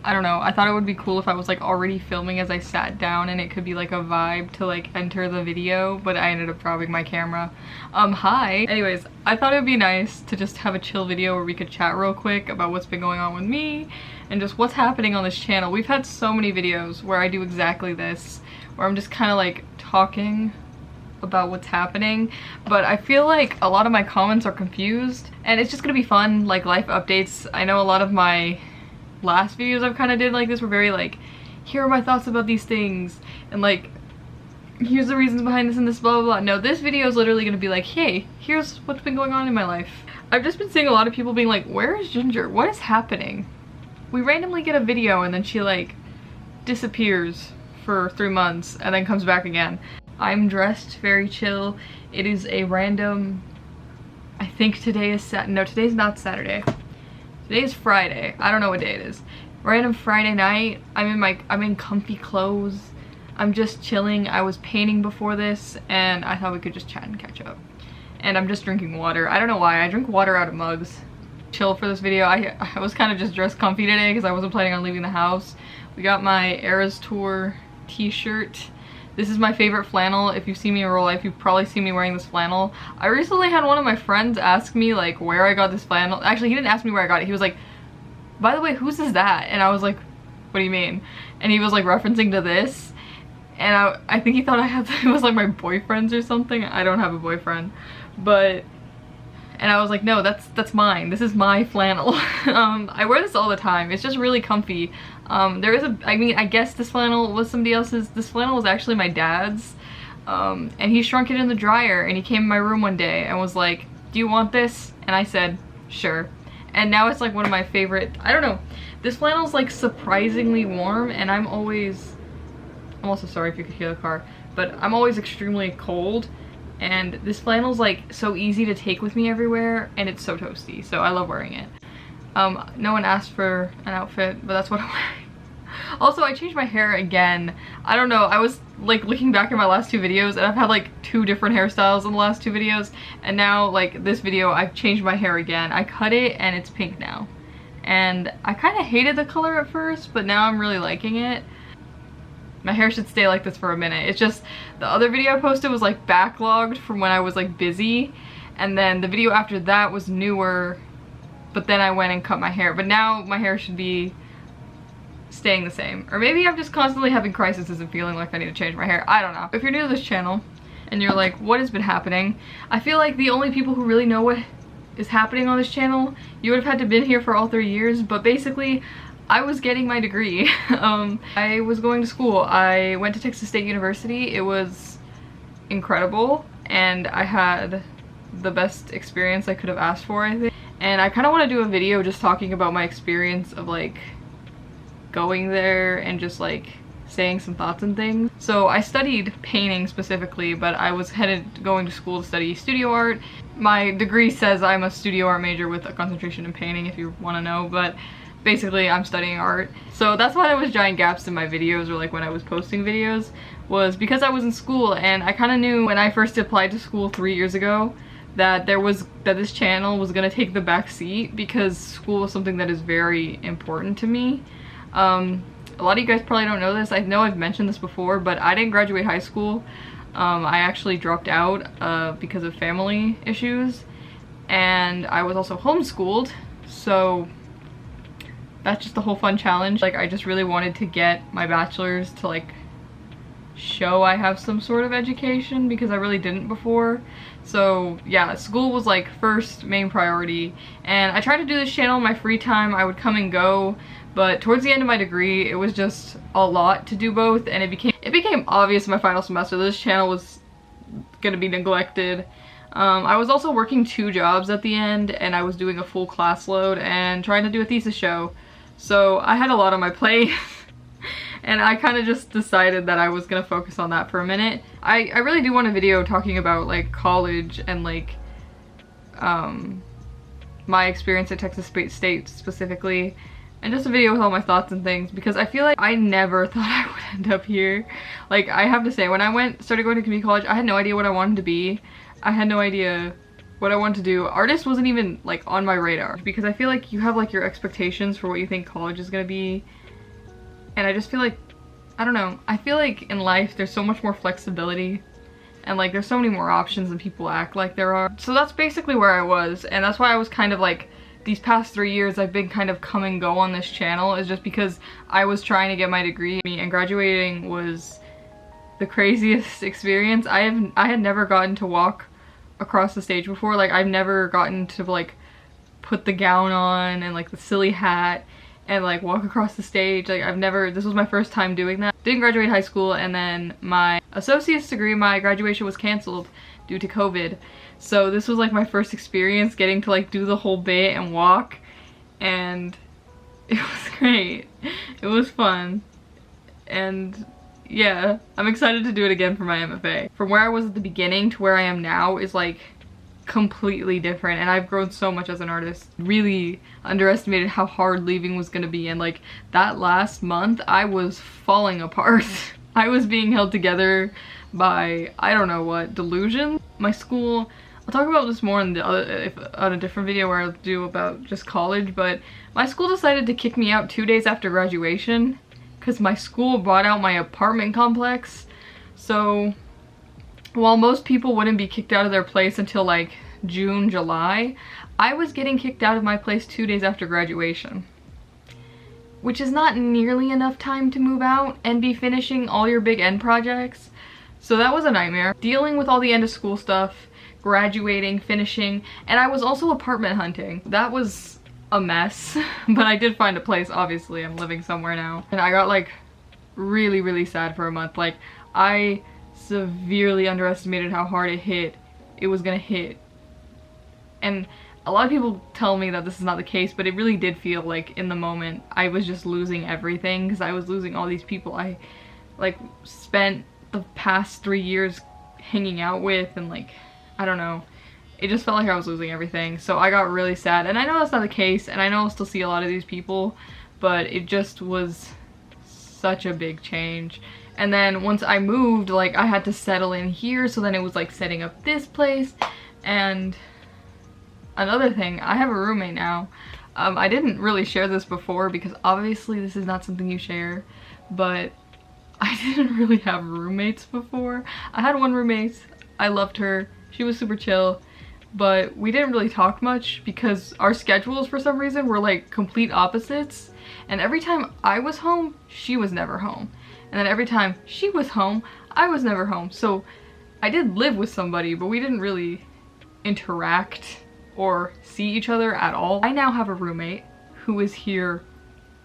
I don't know, I thought it would be cool if I was like already filming as I sat down and it could be like a vibe to like enter the video, but I ended up dropping my camera. Hi. Anyways, I thought it would be nice to just have a chill video where we could chat real quick about what's been going on with me and just what's happening on this channel. We've had so many videos where I do exactly this, where I'm just kind of like talking about what's happening, but I feel like a lot of my comments are confused and it's just gonna be fun, like life updates. I know a lot of my last videos I've kind of did like this were very like, here are my thoughts about these things and like here's the reasons behind this and this, blah blah blah. No, this video is literally gonna be like, hey, here's what's been going on in my life. I've just been seeing a lot of people being like, where is Ginger? What is happening? We randomly get a video and then she like disappears for 3 months and then comes back again. I'm dressed very chill. It is a random, I think today is no, today's not Saturday. Today is Friday. I don't know what day it is. Random Friday night. I'm in comfy clothes. I'm just chilling. I was painting before this and I thought we could just chat and catch up. And I'm just drinking water. I don't know why. I drink water out of mugs. Chill for this video. I was kind of just dressed comfy today because I wasn't planning on leaving the house. We got my Eras Tour t-shirt. This is my favorite flannel. If you've seen me in real life, you've probably seen me wearing this flannel. I recently had one of my friends ask me like where I got this flannel. Actually, he didn't ask me where I got it. He was like, by the way, whose is that? And I was like, what do you mean? And he was like referencing to this. And I think he thought it was like my boyfriend's or something. I don't have a boyfriend. But, and I was like, no, that's mine. This is my flannel. I wear this all the time. It's just really comfy. I guess this flannel was somebody else's. This flannel was actually my dad's. And he shrunk it in the dryer and he came in my room one day and was like, do you want this? And I said, sure. And now it's like one of my favorite, I don't know. This flannel's like surprisingly warm and I'm also sorry if you could hear the car, but I'm always extremely cold. And this flannel's like so easy to take with me everywhere and it's so toasty, so I love wearing it. No one asked for an outfit, but that's what I'm wearing. Also, I changed my hair again. I don't know, I was like looking back at my last 2 videos and I've had like 2 different hairstyles in the last 2 videos, and now like this video I've changed my hair again. I cut it and it's pink now. And I kind of hated the color at first, but now I'm really liking it. My hair should stay like this for a minute. It's just the other video I posted was like backlogged from when I was like busy, and then the video after that was newer, but then I went and cut my hair. But now my hair should be staying the same. Or maybe I'm just constantly having crises and feeling like I need to change my hair. I don't know. If you're new to this channel and you're like, what has been happening? I feel like the only people who really know what is happening on this channel, you would have had to been here for all 3 years, but basically I was getting my degree. I was going to school. I went to Texas State University. It was incredible and I had the best experience I could have asked for, I think. And I kind of want to do a video just talking about my experience of like going there and just like saying some thoughts and things. So I studied painting specifically, but I was going to school to study studio art. My degree says I'm a studio art major with a concentration in painting, if you want to know, but basically I'm studying art. So that's why there was giant gaps in my videos, or like when I was posting videos, was because I was in school. And I kind of knew when I first applied to school 3 years ago that this channel was gonna take the back seat because school is something that is very important to me. A lot of you guys probably don't know this. I know I've mentioned this before, but I didn't graduate high school. I actually dropped out because of family issues, and I was also homeschooled, so that's just the whole fun challenge. Like, I just really wanted to get my bachelor's to like show I have some sort of education, because I really didn't before. So yeah, school was like first main priority, and I tried to do this channel in my free time. I would come and go, but towards the end of my degree it was just a lot to do both, and it became obvious in my final semester this channel was gonna be neglected. I was also working 2 jobs at the end, and I was doing a full class load and trying to do a thesis show, so I had a lot on my plate. And I kind of just decided that I was gonna focus on that for a minute. I really do want a video talking about like college and like my experience at Texas State specifically, and just a video with all my thoughts and things, because I feel like I never thought I would end up here. Like, I have to say, when I started going to community college, I had no idea what I wanted to be. I had no idea what I wanted to do. Artist wasn't even like on my radar, because I feel like you have like your expectations for what you think college is gonna be, And I just feel like, I don't know, I feel like in life there's so much more flexibility and like there's so many more options than people act like there are. So that's basically where I was, and that's why I was kind of like, these past 3 years I've been kind of come and go on this channel, is just because I was trying to get my degree, and graduating was the craziest experience. I had never gotten to walk across the stage before. Like, I've never gotten to like put the gown on and like the silly hat and like walk across the stage. Like, this was my first time doing that. Didn't graduate high school, and then my associate's degree, my graduation was canceled due to COVID. So this was like my first experience getting to like do the whole bit and walk, and it was great. It was fun. And yeah, I'm excited to do it again for my MFA. From where I was at the beginning to where I am now is like completely different, and I've grown so much as an artist. Really underestimated how hard leaving was gonna be, and like that last month I was falling apart. I was being held together by, I don't know what, delusion. My school, I'll talk about this more in the on a different video where I'll do about just college, but my school decided to kick me out 2 days after graduation because my school bought out my apartment complex. So while most people wouldn't be kicked out of their place until like June, July, I was getting kicked out of my place 2 days after graduation, which is not nearly enough time to move out and be finishing all your big end projects. So that was a nightmare. Dealing with all the end of school stuff, graduating, finishing, and I was also apartment hunting. That was a mess, but I did find a place. Obviously, I'm living somewhere now. And I got like really, really sad for a month. Like, I severely underestimated how hard it was gonna hit. And a lot of people tell me that this is not the case, but it really did feel like in the moment I was just losing everything, because I was losing all these people I like spent the past 3 years hanging out with, and like, I don't know, it just felt like I was losing everything. So I got really sad, and I know that's not the case, and I know I'll still see a lot of these people, but it just was such a big change. And then once I moved, like, I had to settle in here, so then it was like setting up this place. And another thing, I have a roommate now. I didn't really share this before because obviously this is not something you share, but I didn't really have roommates before. I had one roommate, I loved her, she was super chill, but we didn't really talk much because our schedules for some reason were like complete opposites, and every time I was home, she was never home. And then every time she was home, I was never home. So I did live with somebody, but we didn't really interact or see each other at all. I now have a roommate who is here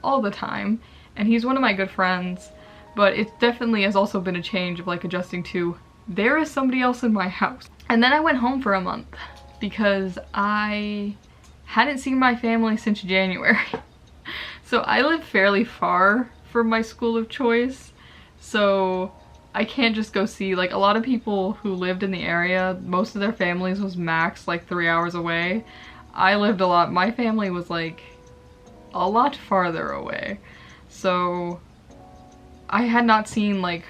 all the time, and he's one of my good friends, but it definitely has also been a change of like adjusting to, there is somebody else in my house. And then I went home for a month because I hadn't seen my family since January. So I live fairly far from my school of choice, so I can't just go see, like, a lot of people who lived in the area, most of their families was max like 3 hours away. I lived a lot, my family was like a lot farther away. So I had not seen like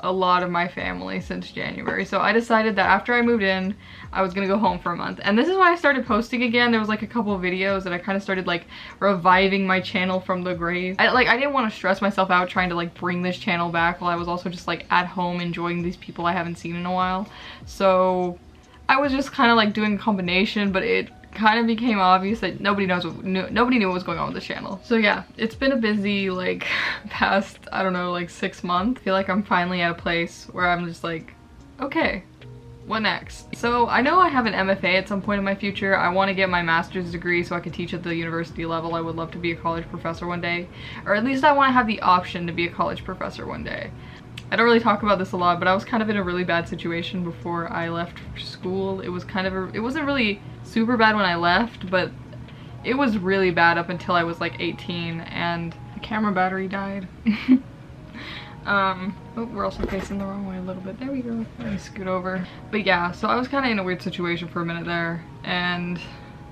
a lot of my family since January. So I decided that after I moved in, I was gonna go home for a month. And this is why I started posting again. There was like a couple of videos and I kind of started like reviving my channel from the grave. I didn't want to stress myself out trying to like bring this channel back while I was also just like at home enjoying these people I haven't seen in a while. So I was just kind of like doing a combination, but it kind of became obvious that nobody knew what was going on with the channel. So yeah, it's been a busy like past, I don't know, like 6 months. I feel like I'm finally at a place where I'm just like, okay, what next? So I know I have an MFA at some point in my future. I want to get my master's degree so I could teach at the university level. I would love to be a college professor one day, or at least I want to have the option to be a college professor one day. I don't really talk about this a lot, but I was kind of in a really bad situation before I left school. It was kind of it wasn't really super bad when I left, but it was really bad up until I was like 18 and the camera battery died. Oh, we're also facing the wrong way a little bit. There we go. Let me scoot over. But yeah, so I was kind of in a weird situation for a minute there, and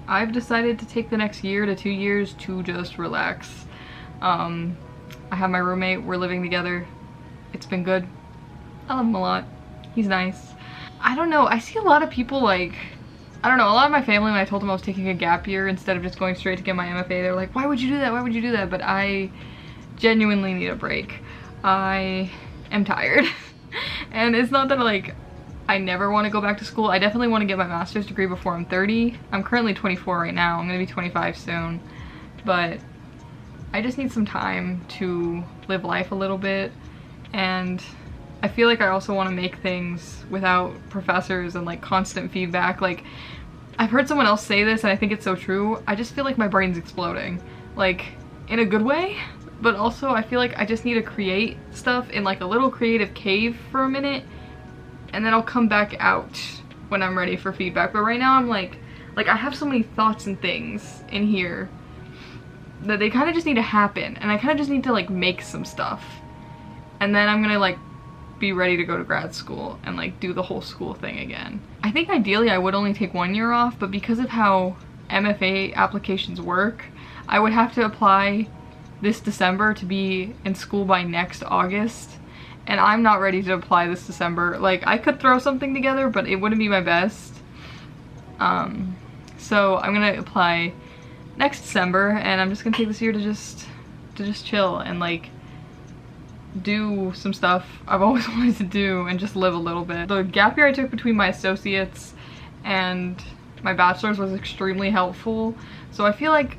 I've decided to take the next year to 2 years to just relax. I have my roommate, we're living together. It's been good. I love him a lot. He's nice. I don't know, I see a lot of people like, I don't know, a lot of my family, when I told them I was taking a gap year instead of just going straight to get my MFA, they were like, why would you do that? Why would you do that? But I genuinely need a break. I am tired. And it's not that like I never want to go back to school. I definitely want to get my master's degree before I'm 30. I'm currently 24 right now. I'm gonna be 25 soon. But I just need some time to live life a little bit. And I feel like I also want to make things without professors and like constant feedback. Like, I've heard someone else say this and I think it's so true. I just feel like my brain's exploding. Like, in a good way. But also I feel like I just need to create stuff in like a little creative cave for a minute. And then I'll come back out when I'm ready for feedback. But right now I'm like I have so many thoughts and things in here that they kind of just need to happen. And I kind of just need to like make some stuff. And then I'm gonna like be ready to go to grad school and like do the whole school thing again. I think ideally I would only take 1 year off, but because of how MFA applications work, I would have to apply this December to be in school by next August. And I'm not ready to apply this December. Like, I could throw something together, but it wouldn't be my best. So I'm gonna apply next December, and I'm just gonna take this year to just chill and like do some stuff I've always wanted to do and just live a little bit. The gap year I took between my associates and my bachelor's was extremely helpful. So I feel like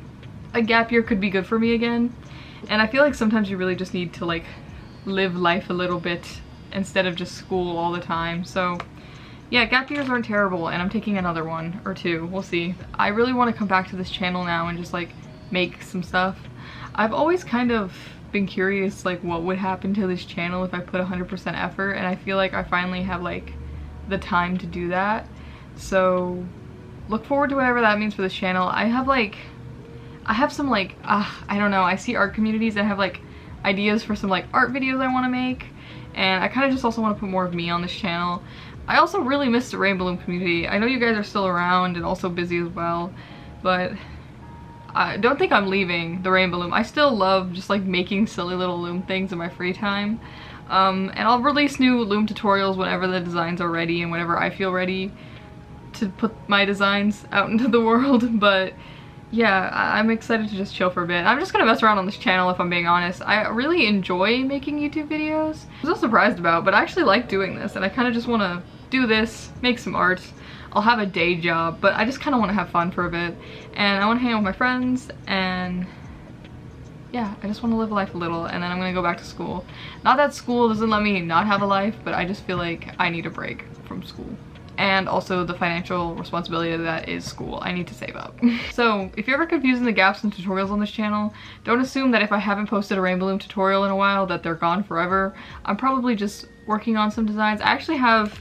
a gap year could be good for me again. And I feel like sometimes you really just need to like live life a little bit instead of just school all the time. So yeah, gap years aren't terrible, and I'm taking another one or two, we'll see. I really want to come back to this channel now and just like make some stuff. I've always kind of been curious like what would happen to this channel if I put 100% effort, and I feel like I finally have like the time to do that. So look forward to whatever that means for this channel. I have some like, I don't know, I see art communities that have like ideas for some like art videos I want to make, and I kind of just also want to put more of me on this channel. I also really miss the Rainbow Loom community. I know you guys are still around and also busy as well, but I don't think I'm leaving the Rainbow Loom. I still love just like making silly little loom things in my free time. And I'll release new loom tutorials whenever the designs are ready and whenever I feel ready to put my designs out into the world. But yeah, I'm excited to just chill for a bit. I'm just gonna mess around on this channel if I'm being honest. I really enjoy making YouTube videos. I was so surprised about, but I actually like doing this, and I kind of just want to do this, make some art. I'll have a day job, but I just kind of want to have fun for a bit, and I want to hang out with my friends, and yeah, I just want to live life a little, and then I'm gonna go back to school. Not that school doesn't let me not have a life, but I just feel like I need a break from school. And also the financial responsibility that is school. I need to save up. So if you're ever confusing the gaps in tutorials on this channel, don't assume that if I haven't posted a Rainbow Loom tutorial in a while that they're gone forever. I'm probably just working on some designs. I actually have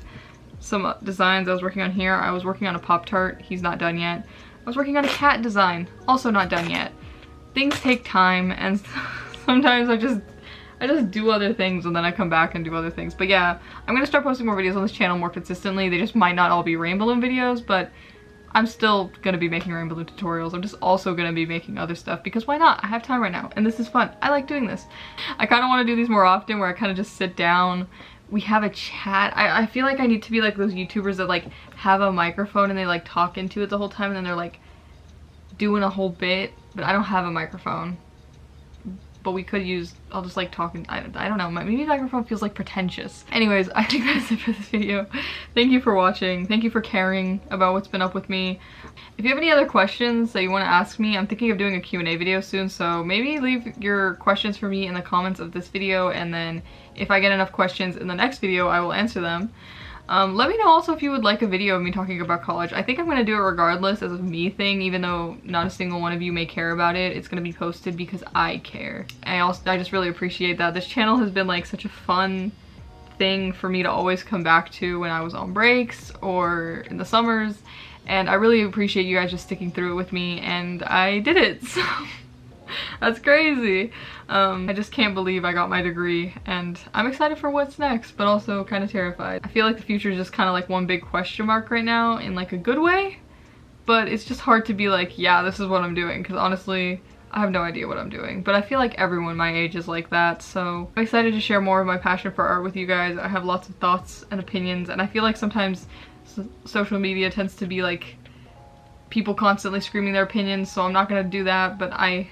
some designs I was working on here. I was working on a Pop-Tart. He's not done yet. I was working on a cat design. Also not done yet. Things take time, and sometimes I just do other things and then I come back and do other things. But yeah, I'm gonna start posting more videos on this channel more consistently. They just might not all be Rainbow Loom videos, but I'm still gonna be making Rainbow Loom tutorials. I'm just also gonna be making other stuff because why not? I have time right now and this is fun. I like doing this. I kind of want to do these more often where I kind of just sit down, we have a chat. I feel like I need to be like those YouTubers that like have a microphone and they like talk into it the whole time and then they're like doing a whole bit, but I don't have a microphone. But we could use, I'll just like talking, I don't know, maybe microphone feels like pretentious. Anyways, I think that's it for this video. Thank you for watching. Thank you for caring about what's been up with me. If you have any other questions that you want to ask me, I'm thinking of doing a Q&A video soon, so maybe leave your questions for me in the comments of this video, and then if I get enough questions in the next video, I will answer them. Let me know also if you would like a video of me talking about college. I think I'm going to do it regardless as a me thing, even though not a single one of you may care about it. It's going to be posted because I care. I just really appreciate that. This channel has been like such a fun thing for me to always come back to when I was on breaks or in the summers. And I really appreciate you guys just sticking through it with me, and I did it, so that's crazy. I just can't believe I got my degree, and I'm excited for what's next, but also kind of terrified. I feel like the future is just kind of like one big question mark right now in like a good way, but it's just hard to be like, yeah, this is what I'm doing, because honestly, I have no idea what I'm doing. But I feel like everyone my age is like that, so I'm excited to share more of my passion for art with you guys. I have lots of thoughts and opinions, and I feel like sometimes social media tends to be like people constantly screaming their opinions, so I'm not gonna do that, but I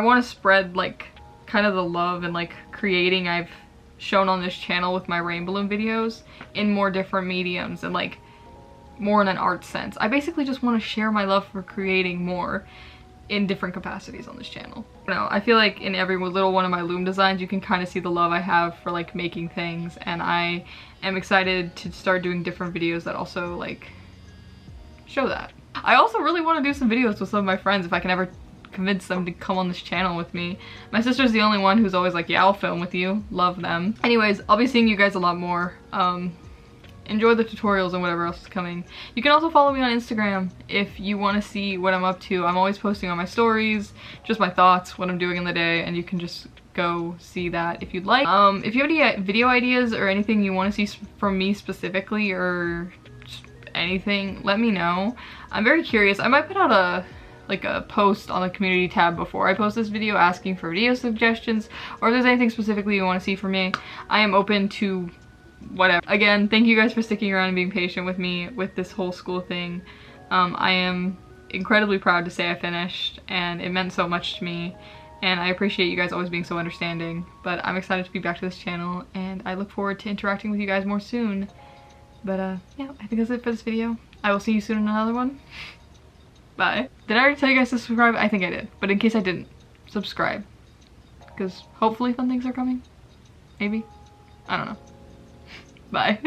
want to spread like kind of the love and like creating I've shown on this channel with my rain balloon videos in more different mediums and like more in an art sense. I basically just want to share my love for creating more in different capacities on this channel. You know, I feel like in every little one of my loom designs you can kind of see the love I have for like making things, and I am excited to start doing different videos that also like show that. I also really want to do some videos with some of my friends if I can ever convince them to come on this channel with me. My sister's the only one who's always like, yeah, I'll film with you. Love them. Anyways, I'll be seeing you guys a lot more. Enjoy the tutorials and whatever else is coming. You can also follow me on Instagram if you want to see what I'm up to. I'm always posting on my stories, just my thoughts, what I'm doing in the day, and you can just go see that if you'd like. If you have any video ideas or anything you want to see from me specifically or anything, let me know. I'm very curious. I might put out a post on the community tab before I post this video asking for video suggestions, or if there's anything specifically you want to see from me. I am open to whatever. Again, thank you guys for sticking around and being patient with me with this whole school thing. I am incredibly proud to say I finished, and it meant so much to me, and I appreciate you guys always being so understanding. But I'm excited to be back to this channel, and I look forward to interacting with you guys more soon. But yeah, I think that's it for this video. I will see you soon in another one. Bye. Did I already tell you guys to subscribe? I think I did, but in case I didn't, subscribe, because hopefully fun things are coming. Maybe. I don't know. Bye.